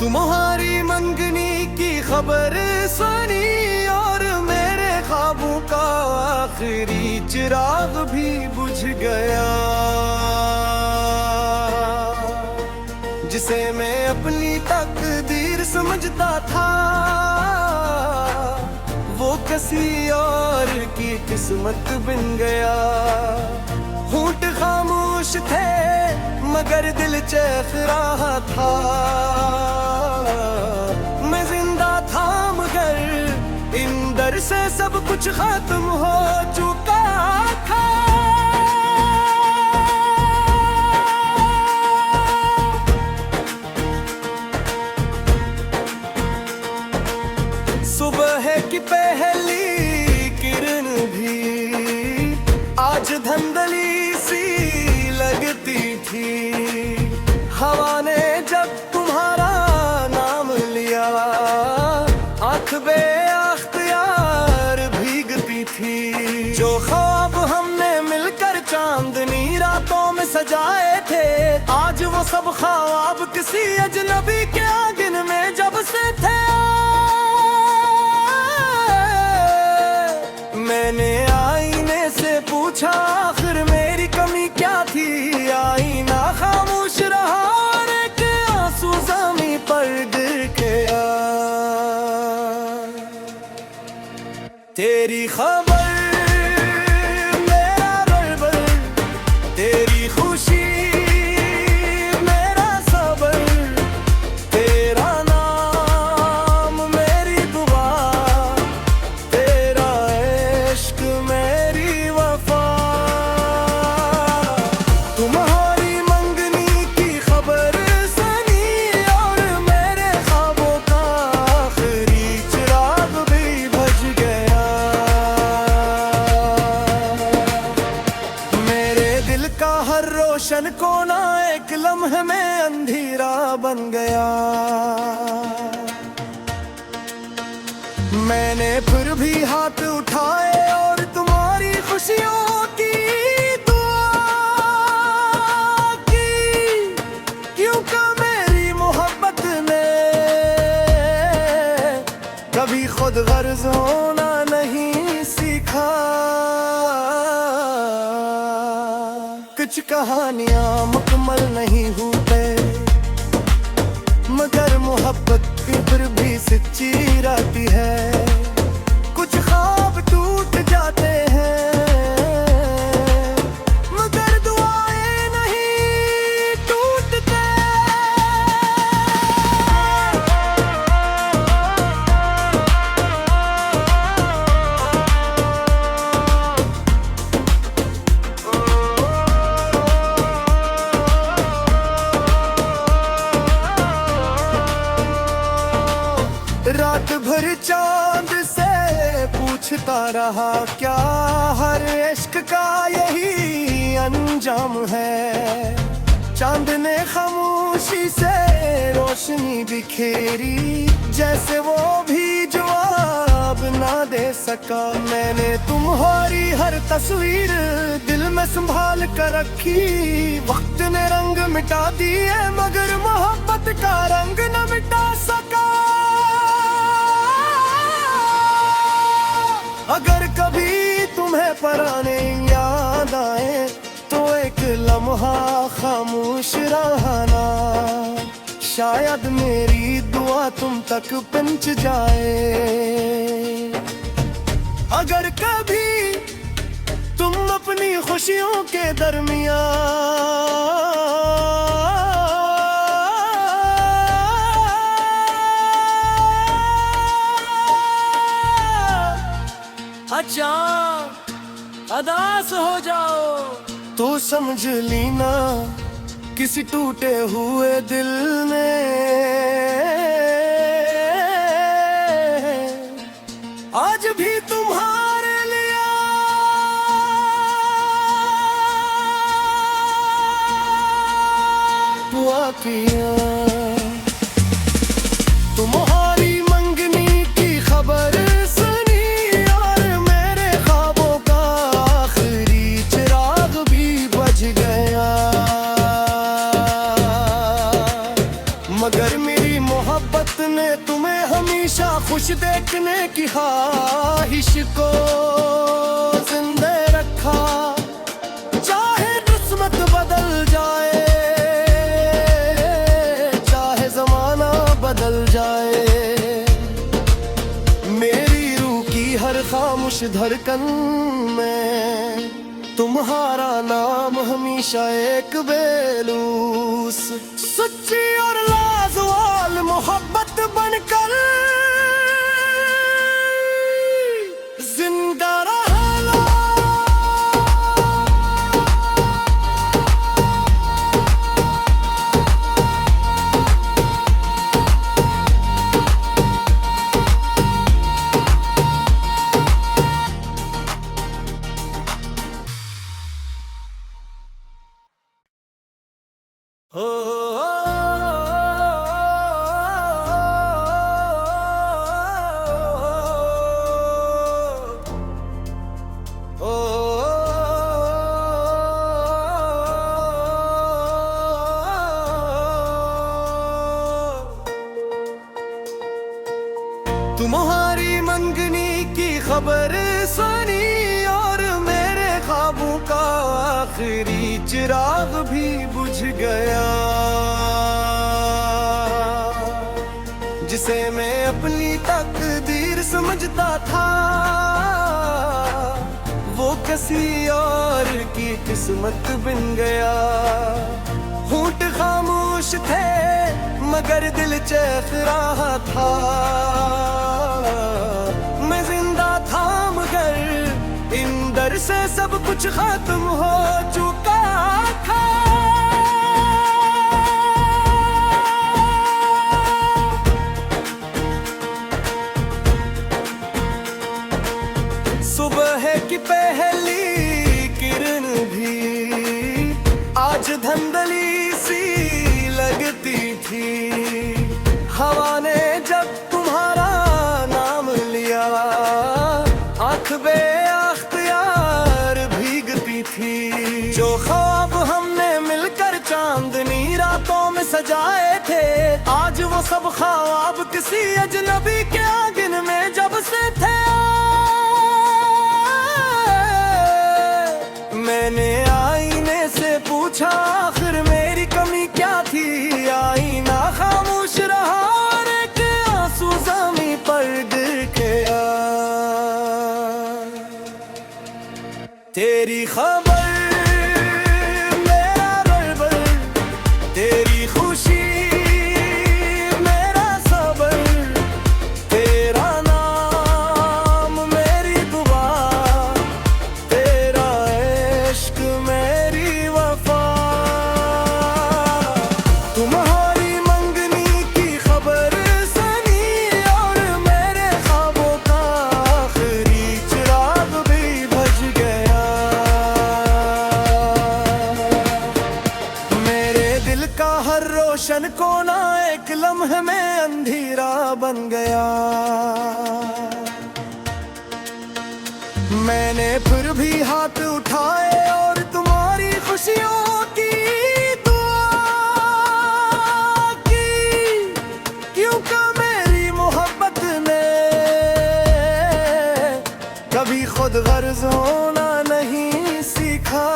तुम्हारी मंगनी की खबर सुनी और मेरे ख्वाबों का आखिरी चिराग भी बुझ गया। जिसे मैं अपनी तकदीर समझता था वो किसी और की किस्मत बन गया। होंठ खामोश थे मगर दिल चेख रहा था। मैं जिंदा था मगर इंदर से सब कुछ खत्म हो चुका था। सुबह की पहली किरण भी आज धंधली सी लगती थी। हवा ने जब तुम्हारा नाम लिया आँख बेअख्तियार भीगती थी। जो ख्वाब हमने मिलकर चांदनी रातों में सजाए थे आज वो सब ख्वाब किसी अजनबी के आंगन में जब से थे। मैंने आईने से पूछा आखिर मेरी कमी क्या थी। आईना खामोश रहा और एक आंसू ज़मीं पर गिर गया। तेरी खबर मेरा गड़बड़, तेरी खुशी मेरा सबर, तेरा नाम मेरी दुआ, तेरा इश्क मेरी वफा। तुम्हारी मंगनी की खबर सुनी और मेरे ख्वाबों का आखिरी चिराग भी बुझ गया। मेरे दिल का हर रोशन कोना एक लम्हे में अंधेरा बन गया। मैंने फिर भी हाथ उठाए और तुम्हारी खुशियों की दुआ की। क्योंकि मेरी मोहब्बत ने कभी खुद गर्ज होना नहीं सीखा। कुछ कहानियां मुकम्मल नहीं होते मगर मोहब्बत फिर भी सच्ची रहती है। कुछ ख्वाब टूट जाते हैं मगर दुआएं नहीं टूटते। रात भर चांद से पूछता रहा क्या हर इश्क का यही अंजाम है। चांद ने खामोशी से रोशनी बिखेरी जैसे वो भी जवाब ना दे सका। मैंने तुम्हारी हर तस्वीर दिल में संभाल कर रखी। वक्त ने रंग मिटा दिए मगर मोहब्बत का रंग न मिटा सका। अगर कभी तुम्हें पुराने याद आए तो एक लम्हा खामोश रहना। शायद मेरी दुआ तुम तक पहुंच जाए। अगर कभी तुम अपनी खुशियों के अचानक अदास हो जाओ तो समझ लेना किसी टूटे हुए दिल ने आज भी तुम्हारे लिए दुआ किया। तुम्हारी मंगनी की खबर मगर मेरी मोहब्बत ख्वाहिश देखने की ख्वाहिश को जिंदे रखा, चाहे किस्मत बदल जाए, चाहे जमाना बदल जाए। मेरी रूह की हर खामोश धड़कन में तुम्हारा नाम हमेशा एक बेलूस, सच्ची और लाजवाल मोहब्बत बनकर जिंदा रहना। तुम्हारी मंगनी की खबर सुनी और मेरे ख्वाबों का आखिरी चिराग भी बुझ गया। जिसे मैं अपनी तकदीर समझता था, वो किसी और की किस्मत बन गया। होंठ खामोश थे मगर दिल चेख रहा था, मैं जिंदा था मगर इन दर से सब कुछ खत्म हो चुका था। सुबह की पहली किरण भी आज धंधली सी लगती थी। हवा ने जब तुम्हारा नाम लिया, आँख बेअख्तियार भीगती थी। जो ख्वाब हमने मिलकर चांदनी रातों में सजाए थे, आज वो सब ख्वाब किसी अजनबी के आंगन में जब से थे। मैंने आईने से पूछा आखिर मेरी कमी क्या थी, आईना खामोश रहा और एक आंसू ज़मीं पर गिर गया। तेरी खबर मेरा गड़बड़, तेरी खुशी मेरा सबर, तेरा नाम मेरी दुआ, तेरा इश्क मेरी वफा। तुम्हारी मंगनी की खबर सुनी और मेरे ख्वाबों का आखिरी चिराग भी बुझ गया। मेरे दिल का हर रोशन कोना एक लम्हे में अंधेरा बन गया। मैंने फिर भी हाथ उठाए और तुम्हारी खुशियों की दुआ की, क्योंकि मेरी मोहब्बत ने कभी खुद गर्ज होना नहीं सीखा।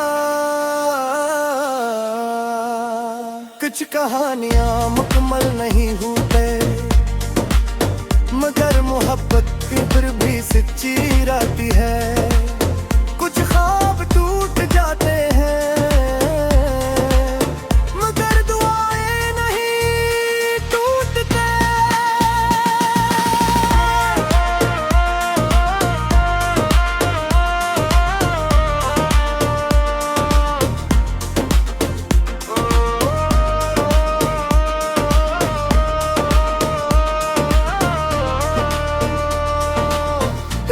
कुछ कहानियां मुकम्मल नहीं होते, मगर मोहब्बत फिर भी सच्ची रहती है। कुछ ख्वाब टूट जाते हैं मगर दुआएं नहीं टूटते।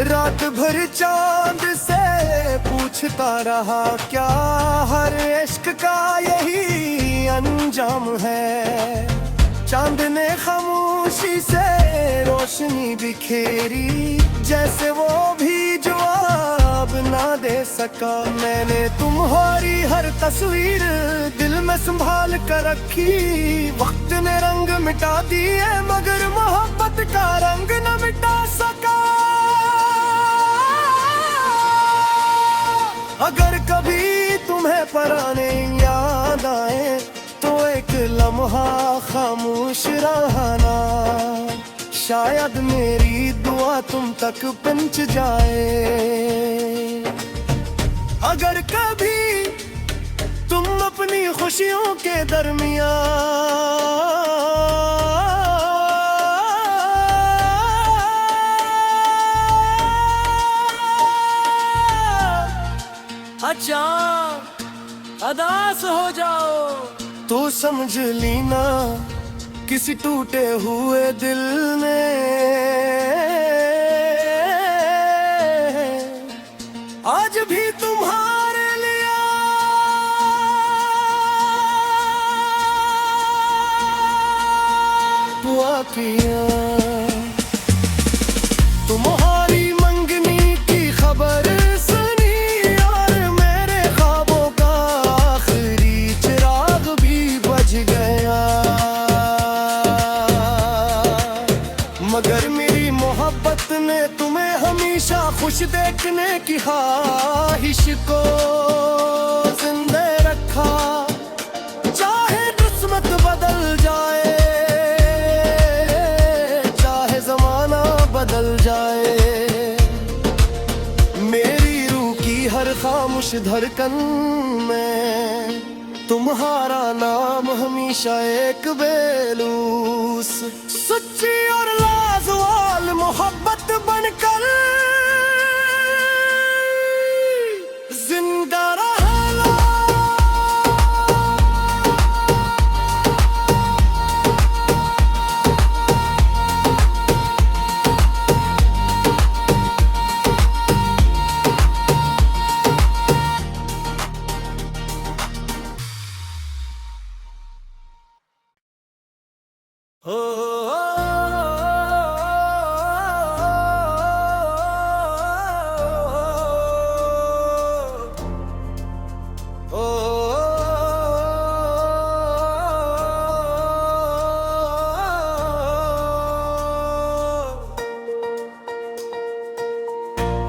रात भर चांद से पूछता रहा क्या हर इश्क का यही अंजाम है। चांद ने खामोशी से रोशनी बिखेरी, जैसे वो भी जवाब जवाब ना दे सका। मैंने तुम्हारी हर तस्वीर दिल में संभाल कर रखी। वक्त ने रंग मिटा दिए मगर मोहब्बत का रंग न मिटा सका। अगर कभी तुम्हें पुराने याद आए तो एक लम्हा खामोश रहना। शायद मेरी दुआ तुम तक पहुंच जाए। अगर कभी तुम अपनी खुशियों के दरमियान अचानक अदास हो जाओ तो समझ लेना किसी टूटे हुए दिल ने आज भी तुम्हारे लिए दुआ किया। तुम्हारी मंगनी की खबर सुनी और मेरे ख्वाबों का आखिरी चिराग भी बुझ गया। मगर मेरी मोहब्बत ने तुम्हें हमेशा खुश देखने की ख्वाहिश को जिंदा रखा। चाहे किस्मत बदल जाए, चाहे जमाना बदल जाए, मेरी रूह की हर खामोश धड़कन में तुम्हारा नाम हमेशा एक बेलूस सच्ची और लाजवाल मोहब्बत बनकर जिंदा रहना।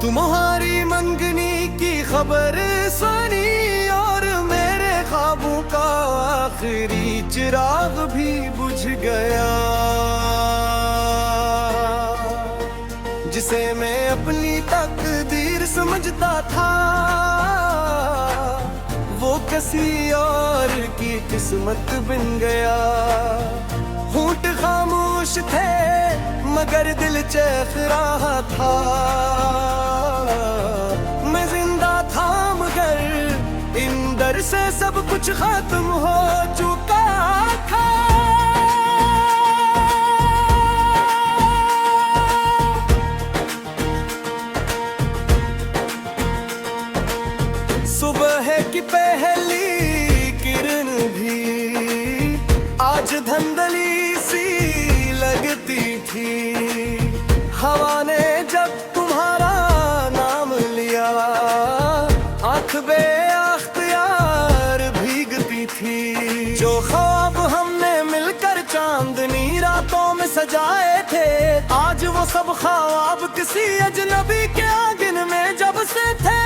तुम्हारी मंगनी की खबर सुनी और मेरे ख्वाबों का आखिरी चिराग भी बुझ गया। जिसे मैं अपनी तकदीर समझता था वो किसी और की किस्मत बन गया। होंठ खामोश थे मगर दिल चेख रहा था। मैं जिंदा था मगर इंदर से सब कुछ खत्म हो चुका था। सुबह की पहली किरण भी आज धंधली सी लगती थी। हवा ने जब तुम्हारा नाम लिया आँख बेअख्तियार भीगती थी। जो ख्वाब हमने मिलकर चांदनी रातों में सजाए थे आज वो सब ख्वाब किसी अजनबी के आंगन में जब से थे।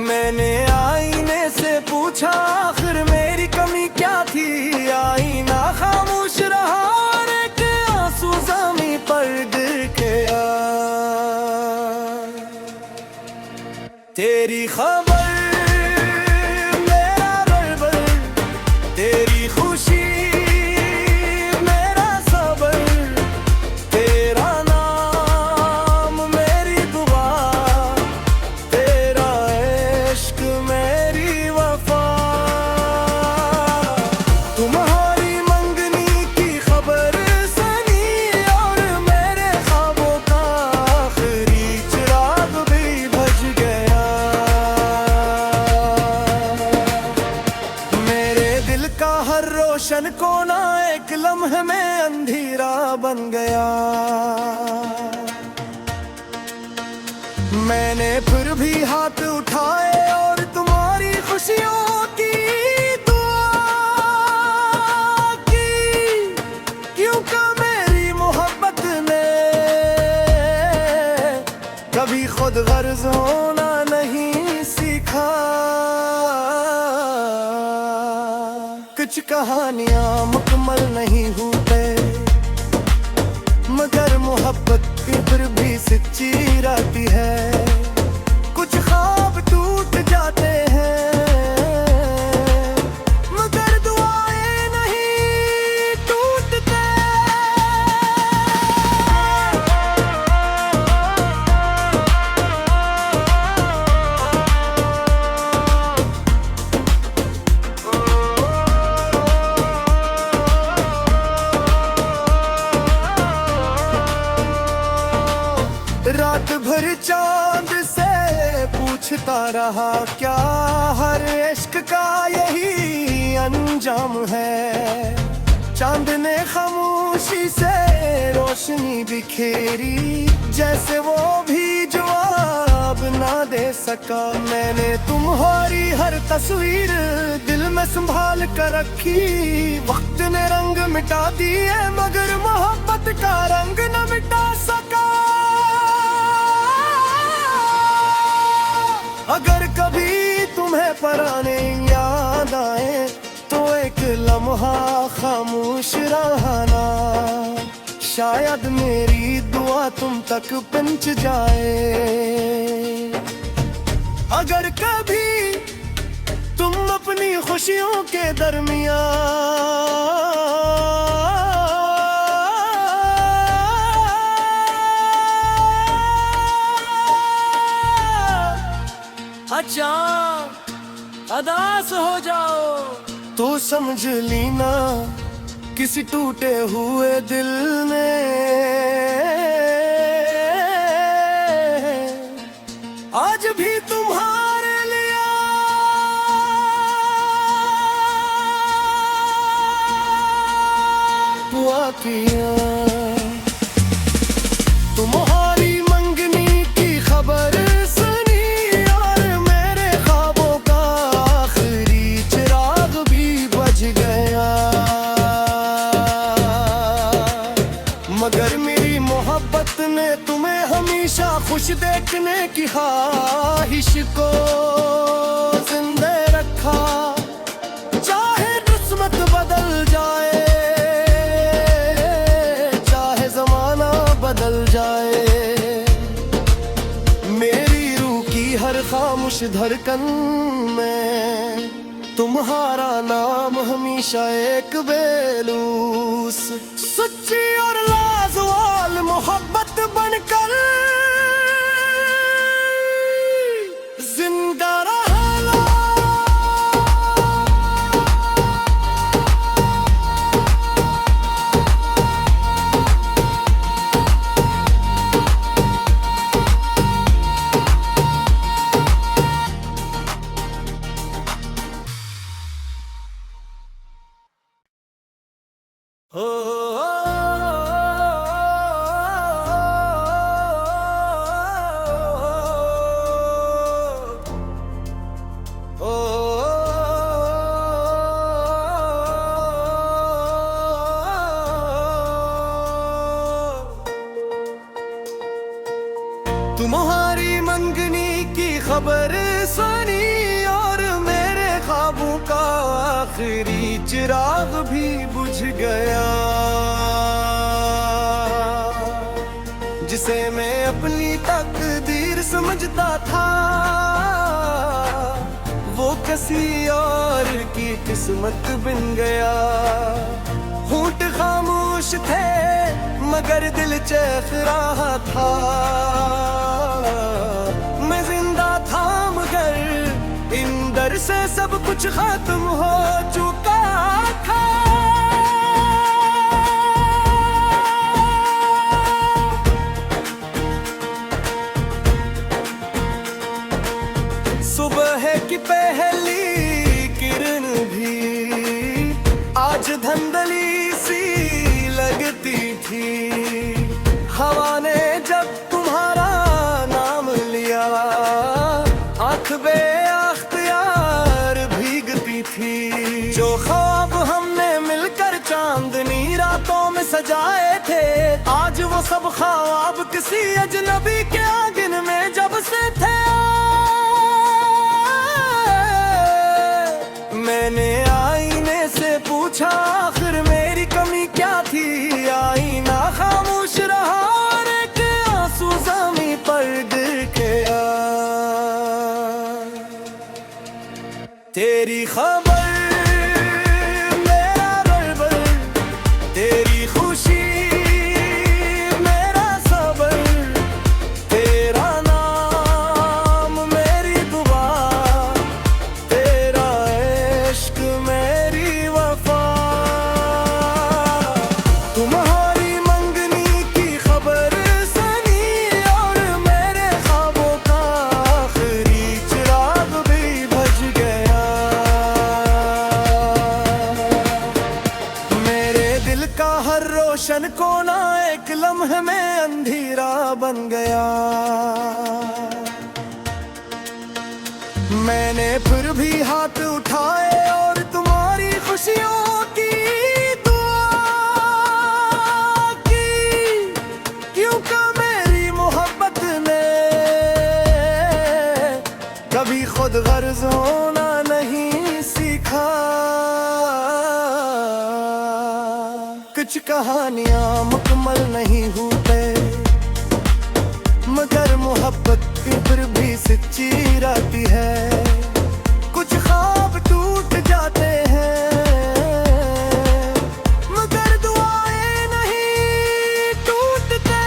मैंने आईने से पूछा आखिर मेरी कमी क्या थी। आईना खामोश रहा और एक आंसू ज़मीं पर गिर गया। तेरी खबर मेरा गड़बड़, तेरी खुशी मेरा सबर, तेरा नाम मेरी दुआ, तेरा इश्क मेरी वफा। तुम्हारी मंगनी की खबर सुनी और मेरे ख्वाबों का आखिरी चिराग भी बुझ गया। मेरे दिल का हर रोशन कोना एक लम्हे में अंधेरा बन गया। मैंने फिर भी हाथ उठाए और तुम्हारी खुशियों की दुआ की, क्योंकि मेरी मोहब्बत ने कभी खुद गर्ज होना नहीं सीखा। कुछ कहानियां मुकम्मल नहीं होते, मगर मोहब्बत फिर भी सच्ची रहती है। कुछ ख्वाब टूट जाते हैं, मगर दुआएं नहीं टूटते। रात भर चांद से पूछता रहा क्या हर इश्क का यही अंजाम है। चांद ने खामोशी से रोशनी बिखेरी, जैसे वो भी जवाब ना दे सका। मैंने तुम्हारी हर तस्वीर दिल में संभाल कर रखी। वक्त ने रंग मिटा दिए, मगर मोहब्बत का रंग न मिटा सका। अगर कभी तुम्हें पुराने याद आए तो एक लम्हा खामोश रहना, शायद मेरी दुआ तुम तक पहुंच जाए। अगर कभी तुम अपनी खुशियों के दरमियान अचानक अदास हो जाओ तो समझ लेना किसी टूटे हुए दिल ने आज भी तुम्हारे लिए दुआ किया। तुम्हारी मंगनी की खबर मगर मेरी मोहब्बत ने तुम्हें हमेशा खुश देखने की ख्वाहिश को जिंदा रखा। चाहे किस्मत बदल जाए, चाहे जमाना बदल जाए, मेरी रूह की हर खामोश धड़कन में तुम्हारा नाम हमेशा एक बेलूस सच्ची और लाजवाल मोहब्बत बनकर जिंदा रहना। तुम्हारी मंगनी की खबर सुनी और मेरे ख्वाबों का आखिरी चिराग भी बुझ गया। जिसे मैं अपनी तकदीर समझता था, वो किसी और की किस्मत बन गया। होंठ खामोश थे मगर दिल चेख रहा था। मैं जिंदा था मगर इन दर से सब कुछ खत्म हो चुका था। सुबह की पहली किरण भी आज धंधली सी लगती थी। हवा ने जब तुम्हारा नाम जाए थे, आज वो सब ख्वाब किसी अजनबी के आंगन में जब से थे। मैंने आईने से पूछा आखिर मेरी कमी क्या थी, आईना खामोश रहा और एक आंसू ज़मीं पर गिर गया। तेरी खबर मेरा गड़बड़, तेरी खुशी मेरा सबर, तेरा नाम मेरी दुआ, तेरा इश्क मेरी वफा। तुम्हारी मंगनी की खबर सनी और मेरे ख्वाबों का आखिरी चिराग भी बुझ गया। मेरे दिल का हर रोशन कोना एक लम्हे में अंधेरा बन गया। मैंने फिर भी हाथ उठाए और तुम्हारी खुशियों की दुआ की, क्योंकि मेरी मोहब्बत ने कभी खुद गर्ज होना नहीं सीखा। कुछ कहानियां मुकम्मल नहीं होते, मगर मोहब्बत फिर भी सच्ची रहती है। कुछ ख्वाब टूट जाते हैं, मगर दुआएं नहीं टूटते।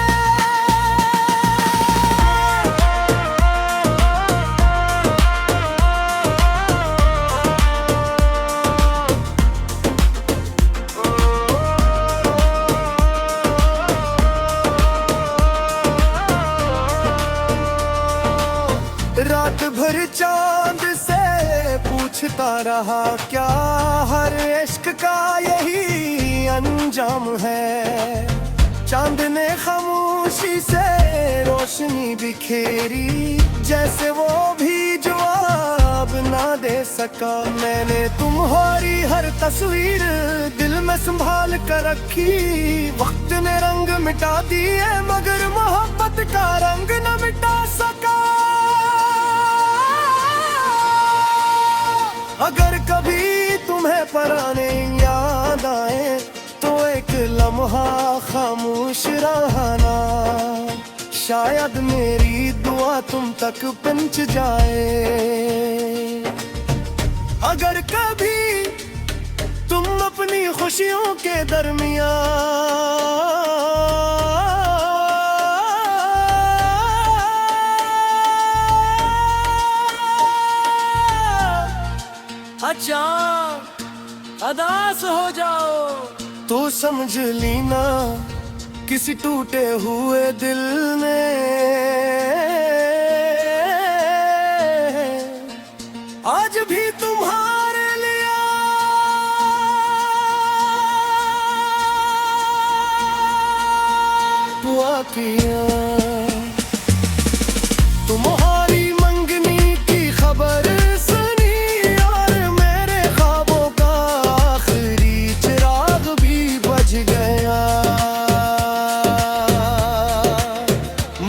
रात भर चांद से पूछता रहा क्या, हर इश्क का यही अंजाम है। चांद ने खामोशी से रोशनी बिखेरी, जैसे वो भी जवाब ना दे सका। मैंने तुम्हारी हर तस्वीर दिल में संभाल कर रखी, वक्त ने रंग मिटा दिए मगर मोहब्बत का रंग न मिटा सका। अगर कभी तुम्हें पुराने याद आए तो एक लम्हा खामोश रहना, शायद मेरी दुआ तुम तक पहुंच जाए। अगर कभी तुम अपनी खुशियों के अच्छा अदास हो जाओ तो समझ लेना किसी टूटे हुए दिल ने आज भी तुम्हारे लिए दुआ किया। तुम्हारी मंगनी की खबर सुनी और मेरे ख्वाबों का आखिरी चिराग भी बुझ गया।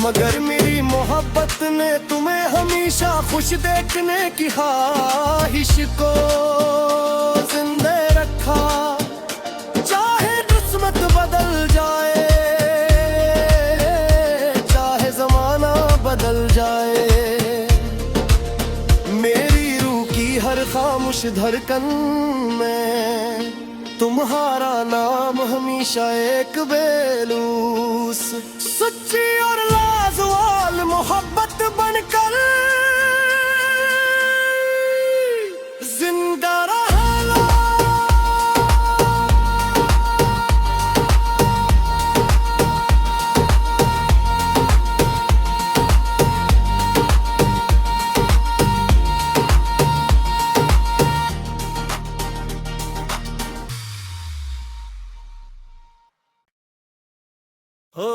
मगर मेरी मोहब्बत ने तुम्हें हमेशा खुश देखने की ख्वाहिश को जिंदा रखा। चाहे किस्मत बदल जाए, चाहे जमाना बदल जाए, मेरी रूह की हर खामोश धड़कन में तुम्हारा नाम हमेशा एक बेलूस सच्ची और लाजवाल मोहब्बत बनकर जिंदा रहना। हो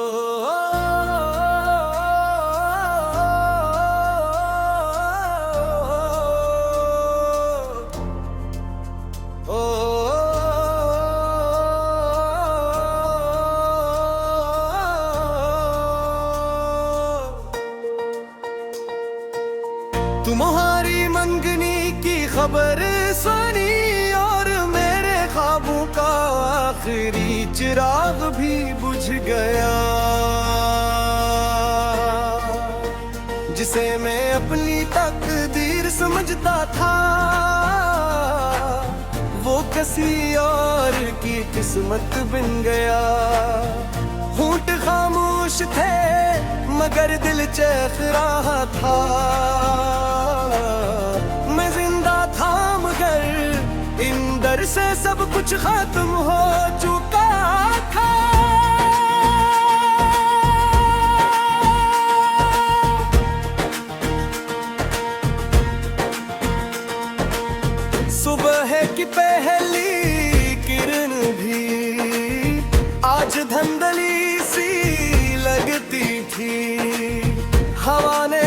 तुम्हारी मंगनी की खबर सुनी और मेरे ख्वाबों का आखिरी चिराग भी बुझ गया। जिसे मैं अपनी तकदीर समझता था वो किसी और की किस्मत बन गया। होंठ खामोश थे मगर दिल चेख रहा था। मैं जिंदा था मगर इंदर से सब कुछ खत्म हो चुका था। सुबह की पहली किरण भी आज धंधली सी लगती थी। हवा ने